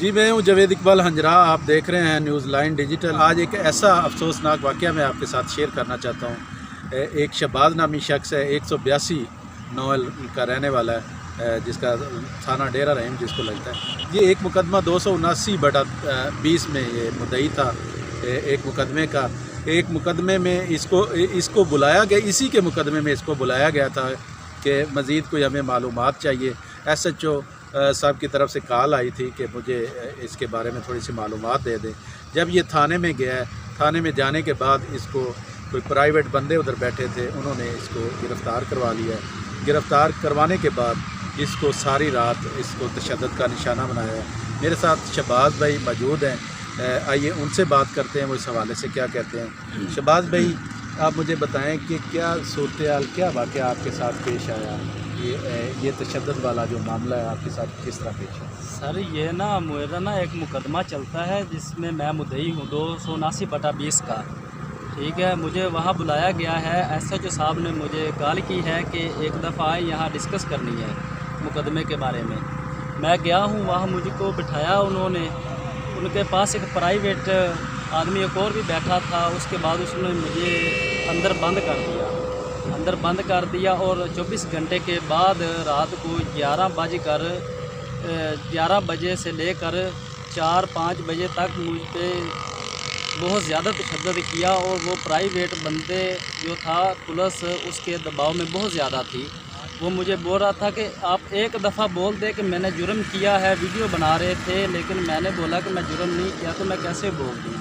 जी, मैं हूँ जावेद इकबाल हंजरा। आप देख रहे हैं न्यूज़ लाइन डिजिटल। आज एक ऐसा अफसोसनाक वाक़या मैं आपके साथ शेयर करना चाहता हूँ। एक शहबाज नामी शख्स है, 182 नौल का रहने वाला है, जिसका थाना डेरा रहीम जिसको लगता है। ये एक मुकदमा 279/20 में ये मुद्दई था एक मुकदमे का। एक मुकदमे में इसको बुलाया गया, इसी के मुकदमे में इसको बुलाया गया था कि मज़ीद कोई हमें मालूमात चाहिए। SHO साहब की तरफ से कॉल आई थी कि मुझे इसके बारे में थोड़ी सी मालूमात दे दें। जब ये थाने में गया, थाने में जाने के बाद इसको कोई प्राइवेट बंदे उधर बैठे थे, उन्होंने इसको गिरफ़्तार करवा लिया। गिरफ़्तार करवाने के बाद इसको सारी रात इसको तशद्दुद का निशाना बनाया है। मेरे साथ शहबाज भाई मौजूद हैं, आइए उनसे बात करते हैं वो इस हवाले से क्या कहते हैं। शहबाज भाई, आप मुझे बताएं कि क्या सूरत-ए-हाल, क्या वाक़या आपके साथ पेश आया, ये तशद्दुद वाला जो मामला है आपके साथ किस तरह पेश है? सर ये ना मेरा ना एक मुकदमा चलता है जिसमें मैं मुद्दई हूँ 279/20 का। ठीक है, मुझे वहाँ बुलाया गया है। SHO साहब ने मुझे कॉल की है कि एक दफ़ा यहाँ डिस्कस करनी है मुकदमे के बारे में। मैं गया हूँ, वहाँ मुझको बिठाया उन्होंने। उनके पास एक प्राइवेट आदमी एक और भी बैठा था। उसके बाद उसने मुझे अंदर बंद कर दिया और 24 घंटे के बाद रात को 11 बजे से लेकर 4-5 बजे तक मुझ पे बहुत ज़्यादा तशद्दुद किया। और वो प्राइवेट बंदे जो था, पुलिस उसके दबाव में बहुत ज़्यादा थी। वो मुझे बोल रहा था कि आप एक दफ़ा बोल दे कि मैंने जुर्म किया है। वीडियो बना रहे थे, लेकिन मैंने बोला कि मैं जुर्म नहीं किया, तो मैं कैसे बोल दूँ?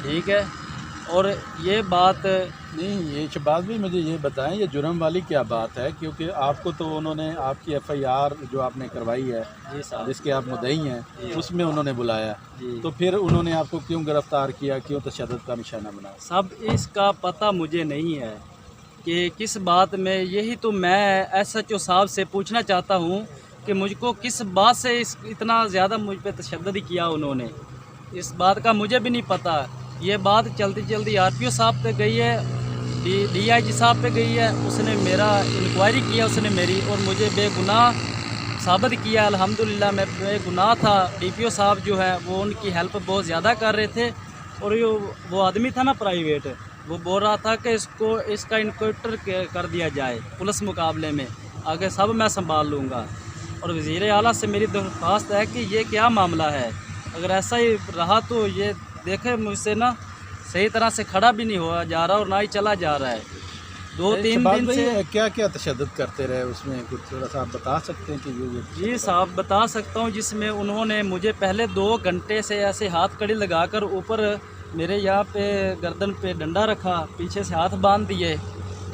ठीक है, और ये बात नहीं, ये शहबाज भी मुझे ये बताएं, ये जुर्म वाली क्या बात है? क्योंकि आपको तो उन्होंने आपकी FIR जो आपने करवाई है, जी साहब, जिसके आप मुद्दई हैं, उसमें उन्होंने बुलाया, जी। तो फिर उन्होंने आपको क्यों गिरफ़्तार किया, क्यों तशद्दुद का निशाना बनाया? सब इसका पता मुझे नहीं है कि किस बात में। यही तो मैं SHO साहब से पूछना चाहता हूँ कि मुझको किस बात से इतना ज़्यादा मुझ पे तशद्दुद किया उन्होंने। इस बात का मुझे भी नहीं पता। ये बात जल्दी RPO साहब पे गई है, DIG साहब पे गई है। उसने मेरा इंक्वायरी किया उसने मेरी, और मुझे बेगुनाह साबित किया। अल्हम्दुलिल्लाह मैं बेगुनाह था। DPO साहब जो है वो उनकी हेल्प बहुत ज़्यादा कर रहे थे। और वो आदमी था ना प्राइवेट, वो बोल रहा था कि इसका इनकाउंटर कर दिया जाए पुलिस मुकाबले में, आगे सब मैं संभाल लूँगा। और वज़ीर आला से मेरी दरख्वास्त है कि ये क्या मामला है। अगर ऐसा ही रहा तो ये देखे मुझसे ना सही तरह से खड़ा भी नहीं हुआ जा रहा और ना ही चला जा रहा है। 2-3 दिन से क्या क्या तशद्दुद करते रहे उसमें, कुछ थोड़ा सा आप बता सकते हैं कि ये? जी साहब, बता सकता हूँ। जिसमें उन्होंने मुझे पहले 2 घंटे से ऐसे हाथ कड़ी लगाकर ऊपर मेरे यहाँ पे गर्दन पे डंडा रखा, पीछे से हाथ बांध दिए।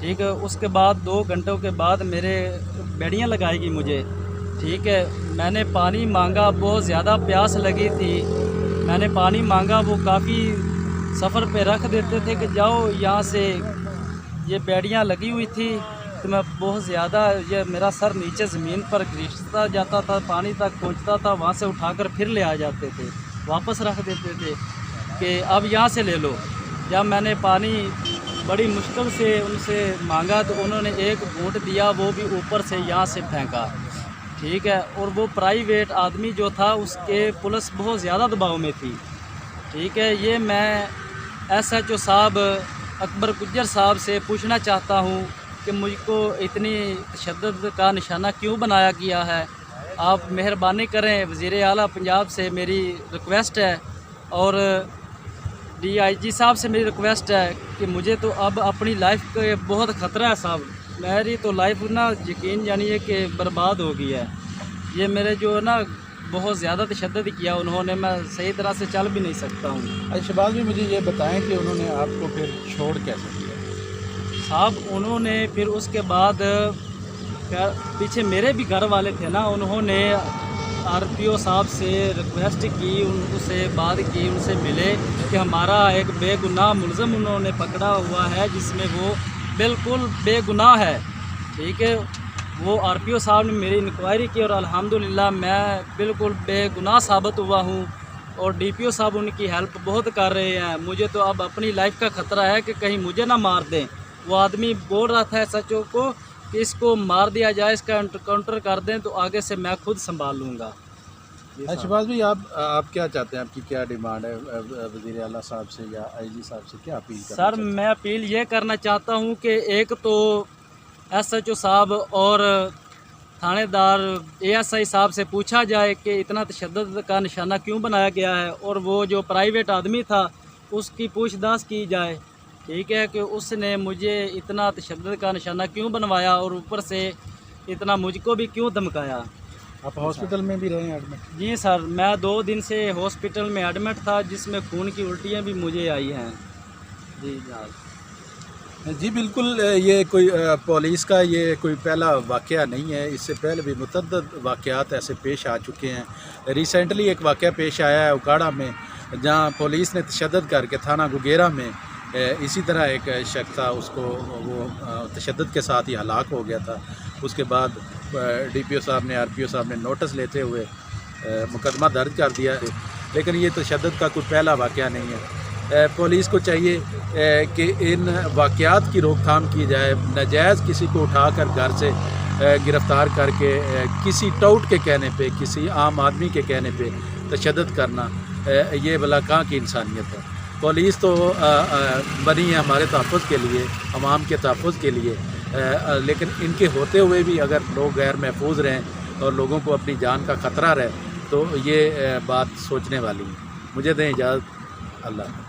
ठीक है, उसके बाद 2 घंटों के बाद मेरे बेड़ियाँ लगाएगी मुझे। ठीक है, मैंने पानी मांगा, बहुत ज़्यादा प्यास लगी थी। मैंने पानी मांगा, वो काफ़ी सफ़र पे रख देते थे कि जाओ यहाँ से। ये बेड़ियाँ लगी हुई थी तो मैं बहुत ज़्यादा, ये मेरा सर नीचे ज़मीन पर घिसता जाता था, पानी तक पहुँचता था। वहाँ से उठाकर फिर ले आ जाते थे, वापस रख देते थे कि अब यहाँ से ले लो। जब मैंने पानी बड़ी मुश्किल से उनसे मांगा तो उन्होंने एक घूंट दिया, वो भी ऊपर से यहाँ से फेंका। ठीक है, और वो प्राइवेट आदमी जो था उसके पुलिस बहुत ज़्यादा दबाव में थी। ठीक है, ये मैं SHO साहब अकबर गुज्जर साहब से पूछना चाहता हूँ कि मुझको इतनी तशद्दुद का निशाना क्यों बनाया गया है। आप मेहरबानी करें, वज़ीर आला पंजाब से मेरी रिक्वेस्ट है और DIG साहब से मेरी रिक्वेस्ट है कि मुझे तो अब अपनी लाइफ का बहुत ख़तरा है साहब। मेरी तो लाइफ ना यकीन जानिए कि बर्बाद हो गई है। ये मेरे जो है ना बहुत ज़्यादा तशद्दुद किया उन्होंने, मैं सही तरह से चल भी नहीं सकता हूँ। शहबाज भी मुझे ये बताएं कि उन्होंने आपको फिर छोड़ कैसे दिया? साहब उन्होंने फिर उसके बाद पीछे मेरे भी घर वाले थे ना, उन्होंने RPO साहब से रिक्वेस्ट की, उनसे बात की, उनसे मिले कि हमारा एक बेगुनाह मुलज़म उन्होंने पकड़ा हुआ है जिसमें वो बिल्कुल बेगुनाह है। ठीक है, वो RPO साहब ने मेरी इंक्वायरी की और अल्हम्दुलिल्लाह मैं बिल्कुल बेगुनाह साबित हुआ हूँ। और DPO साहब उनकी हेल्प बहुत कर रहे हैं। मुझे तो अब अपनी लाइफ का ख़तरा है कि कहीं मुझे ना मार दें। वो आदमी बोल रहा था SHO को कि इसको मार दिया जाए, इसका एनकाउंटर कर दें तो आगे से मैं खुद संभाल लूँगा। शहबाज भाई, आप क्या चाहते हैं, आपकी क्या डिमांड है वज़ीर आला साहब से या आईजी साहब से, क्या अपील करना सर चाहते हैं? मैं अपील ये करना चाहता हूँ कि एक तो SHO साहब और थानेदार ASI साहब से पूछा जाए कि इतना तशद्दुद का निशाना क्यों बनाया गया है, और वो जो प्राइवेट आदमी था उसकी पूछताछ की जाए, ठीक है, कि उसने मुझे इतना तशद्दुद का निशाना क्यों बनवाया और ऊपर से इतना मुझको भी क्यों धमकाया। आप हॉस्पिटल में भी रहे हैं एडमिट? जी सर, मैं 2 दिन से हॉस्पिटल में एडमिट था, जिसमें खून की उल्टियाँ भी मुझे आई हैं। जी जनाब। जी बिल्कुल, ये कोई पुलिस का ये कोई पहला वाक़या नहीं है, इससे पहले भी मुतअद्दिद वाक़यात ऐसे पेश आ चुके हैं। रिसेंटली एक वाक़या पेश आया है उकाड़ा में, जहां पुलिस ने तशद्दुद करके थाना गुगेरा में इसी तरह एक शख्स था, उसको वो तशद्दुद के साथ ही हलाक हो गया था। उसके बाद DPO साहब ने, RPO साहब ने नोटिस लेते हुए मुकदमा दर्ज कर दिया है, लेकिन ये तशद्दुद का कोई पहला वाक़या नहीं है। पुलिस को चाहिए कि इन वाक़यात की रोकथाम की जाए। नाजायज़ किसी को उठाकर घर से गिरफ़्तार करके किसी टाउट के कहने पे, किसी आम आदमी के कहने पे तशद्दुद करना, ये भला कहाँ की इंसानियत है। पुलिस तो बनी है हमारे तहफ़्फ़ुज़ के लिए, अवाम के तहफ़्फ़ुज़ के लिए, लेकिन इनके होते हुए भी अगर लोग गैर महफूज रहें और लोगों को अपनी जान का ख़तरा रहे, तो ये बात सोचने वाली है। मुझे दें इजाज़त। अल्लाह।